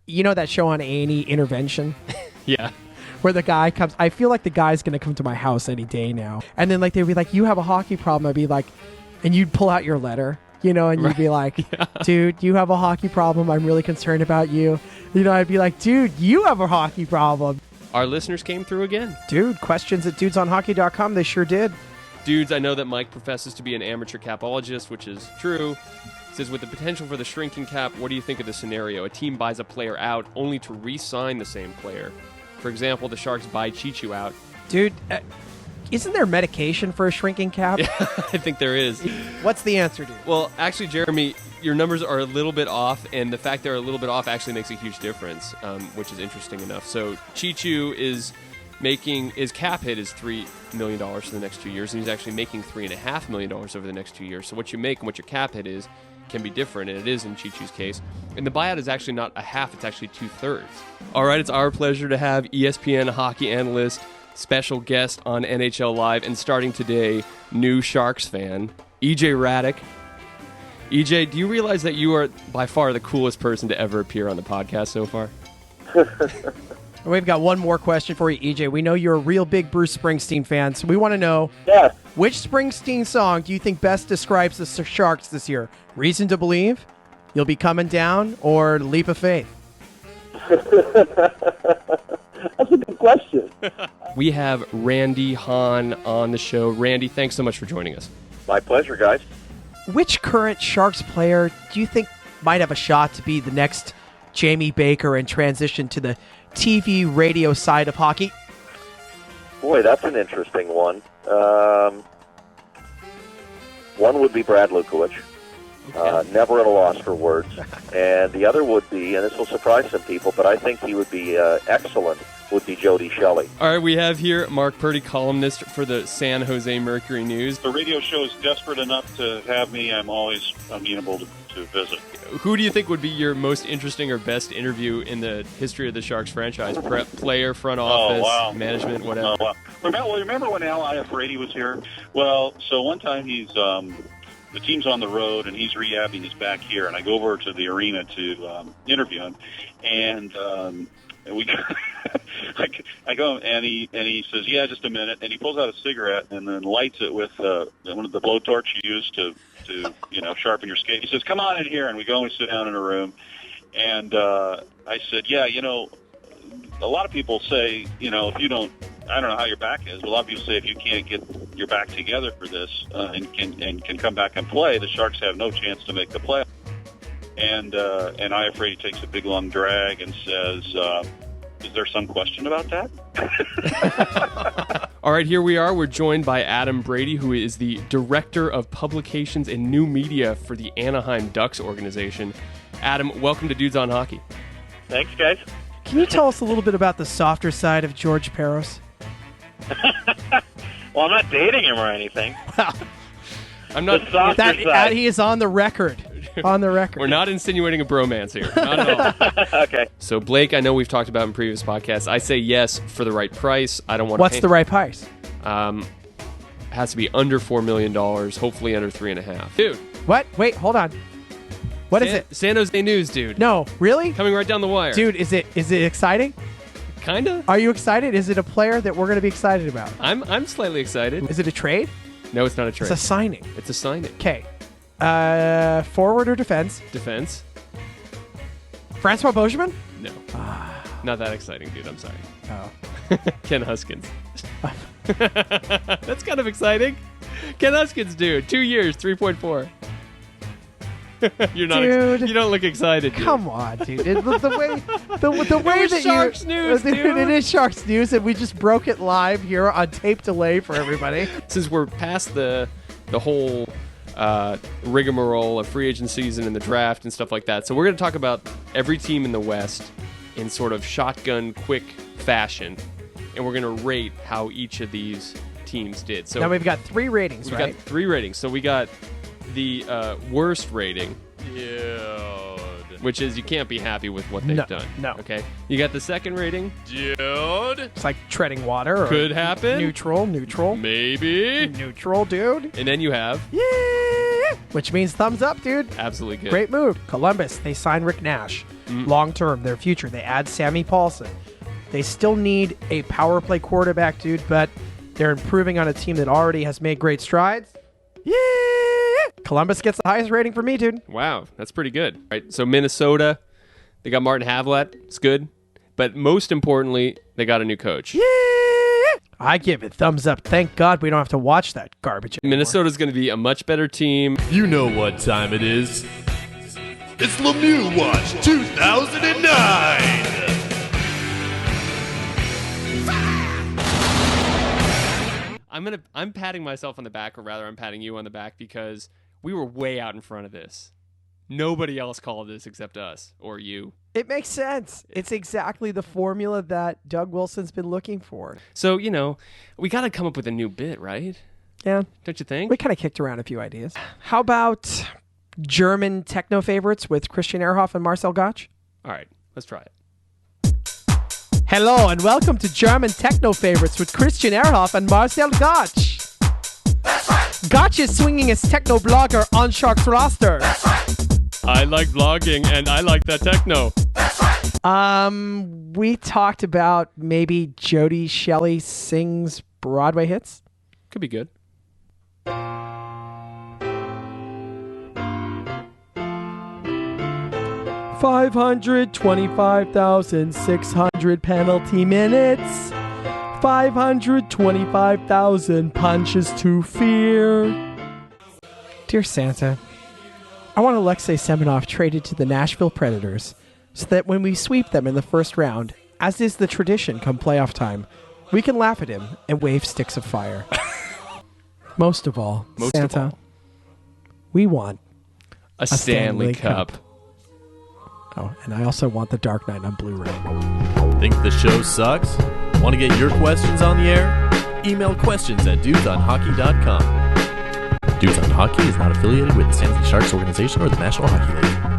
you know that show on A&E, Intervention? Yeah. Where the guy comes, I feel like the guy's going to come to my house any day now. And then like they'd be like, you have a hockey problem. I'd be like, and you'd pull out your letter, you know, and you'd be like, dude, you have a hockey problem. I'm really concerned about you. You know, I'd be like, dude, you have a hockey problem. Our listeners came through again. Dude, questions at dudesonhockey.com. They sure did. Dudes, I know that Mike professes to be an amateur capologist, which is true. He says, with the potential for the shrinking cap, what do you think of the scenario? A team buys a player out only to re-sign the same player. For example, the Sharks buy Chichu out. Dude, isn't there medication for a shrinking cap? Yeah, I think there is. What's the answer, dude? Well, actually, Jeremy, your numbers are a little bit off, and the fact they're a little bit off actually makes a huge difference, which is interesting enough. So Chichu his cap hit is $3 million for the next 2 years, and he's actually making $3.5 million over the next 2 years. So what you make and what your cap hit is can be different, and it is in Chichu's case. And the buyout is actually not a half, it's actually 2/3. All right, it's our pleasure to have ESPN hockey analyst, special guest on NHL Live, and starting today, new Sharks fan, EJ Hradek. EJ, do you realize that you are by far the coolest person to ever appear on the podcast so far? We've got one more question for you, EJ. We know you're a real big Bruce Springsteen fan, so we want to know, which Springsteen song do you think best describes the Sharks this year? Reason to Believe, You'll Be Coming Down, or Leap of Faith? That's a good question. We have Randy Hahn on the show. Randy, thanks so much for joining us. My pleasure, guys. Which current Sharks player do you think might have a shot to be the next Jamie Baker and transition to the TV, radio side of hockey? Boy, that's an interesting one. One would be Brad Lukowich. Never at a loss for words. And the other would be, and this will surprise some people, but I think he would be excellent, would be Jody Shelley. All right, we have here Mark Purdy, columnist for the San Jose Mercury News. The radio show is desperate enough to have me. I'm always amenable to visit. Who do you think would be your most interesting or best interview in the history of the Sharks franchise? Player, front office, management, whatever. Oh, wow. Remember when Brady was here? Well, so one time the team's on the road, and he's rehabbing his back here, and I go over to the arena to interview him, and we I go, and he says, yeah, just a minute, and he pulls out a cigarette and then lights it with one of the blowtorch you use to sharpen your skate. He says, come on in here, and we go and we sit down in a room, and I said, yeah, a lot of people say, if you don't, I don't know how your back is, but a lot of people say if you can't get your back together for this and can come back and play, the Sharks have no chance to make the play. And I afraid he takes a big long drag and says, is there some question about that? All right, here we are. We're joined by Adam Brady, who is the Director of Publications and New Media for the Anaheim Ducks organization. Adam, welcome to Dudes on Hockey. Thanks, guys. Can you tell us a little bit about the softer side of George Peros? Well, I'm not dating him or anything. Well, I'm not. That he is on the record. On the record. We're not insinuating a bromance here. Not at all. Okay. So, Blake, I know we've talked about in previous podcasts. I say yes for the right price. I don't want to. What's the right price? Has to be under $4 million, hopefully under 3.5. Dude. What? Wait, hold on. What is it? San Jose News, dude. No, really? Coming right down the wire. Dude, is it exciting? Kinda. Are you excited? Is it a player that we're going to be excited about? I'm slightly excited. Is it a trade? No, it's not a trade. It's a signing. It's a signing. Okay. Forward or defense? Defense? Francois Beauchemin? No. Not that exciting, dude. I'm sorry. Oh. Ken Huskins. That's kind of exciting. Ken Huskins, dude. 2 years, 3.4. You're not. Dude, you don't look excited. Dude. Come on, dude. The way that Sharks News, dude. It is Sharks News, and we just broke it live here on tape delay for everybody. Since we're past the whole rigmarole of free agent season and the draft and stuff like that, so we're going to talk about every team in the West in sort of shotgun, quick fashion, and we're going to rate how each of these teams did. So now we've got 3 ratings, right? We've got 3 ratings. So we got the worst rating, which is you can't be happy with what they've done. No. Okay. You got the second rating, dude. It's like treading water. Or could happen. Neutral. Maybe. Neutral, dude. And then you have, yeah, which means thumbs up, dude. Absolutely good. Great move. Columbus, they signed Rick Nash. long-term, their future. They add Sammy Paulson. They still need a power play quarterback, dude, but they're improving on a team that already has made great strides. Yeah! Columbus gets the highest rating for me, dude. Wow, that's pretty good. All right, so Minnesota, they got Martin Havlat. It's good. But most importantly, they got a new coach. Yeah! I give it thumbs up. Thank God we don't have to watch that garbage anymore. Minnesota's going to be a much better team. You know what time it is. It's Lemieux Watch 2009. I'm patting myself on the back, or rather I'm patting you on the back, because we were way out in front of this. Nobody else called this except us or you. It makes sense. It's exactly the formula that Doug Wilson's been looking for. So, we got to come up with a new bit, right? Yeah. Don't you think? We kind of kicked around a few ideas. How about German techno favorites with Christian Ehrhoff and Marcel Gottsch? All right, let's try it. Hello and welcome to German techno favorites with Christian Ehrhoff and Marcel Gottsch. That's right. Gottsch is swinging his techno blogger on Shark's roster. That's right. I like vlogging and I like that techno. That's right. We talked about maybe Jody Shelley sings Broadway hits. Could be good. 525,600 penalty minutes. 525,000 punches to fear. Dear Santa, I want Alexei Semenov traded to the Nashville Predators so that when we sweep them in the first round, as is the tradition come playoff time, we can laugh at him and wave sticks of fire. Most of all, Santa, we want a Stanley Cup. Oh, and I also want the Dark Knight on Blu-ray. Think the show sucks? Want to get your questions on the air? Email questions at dudesonhockey.com. Dudes on Hockey is not affiliated with the San Jose Sharks organization or the National Hockey League.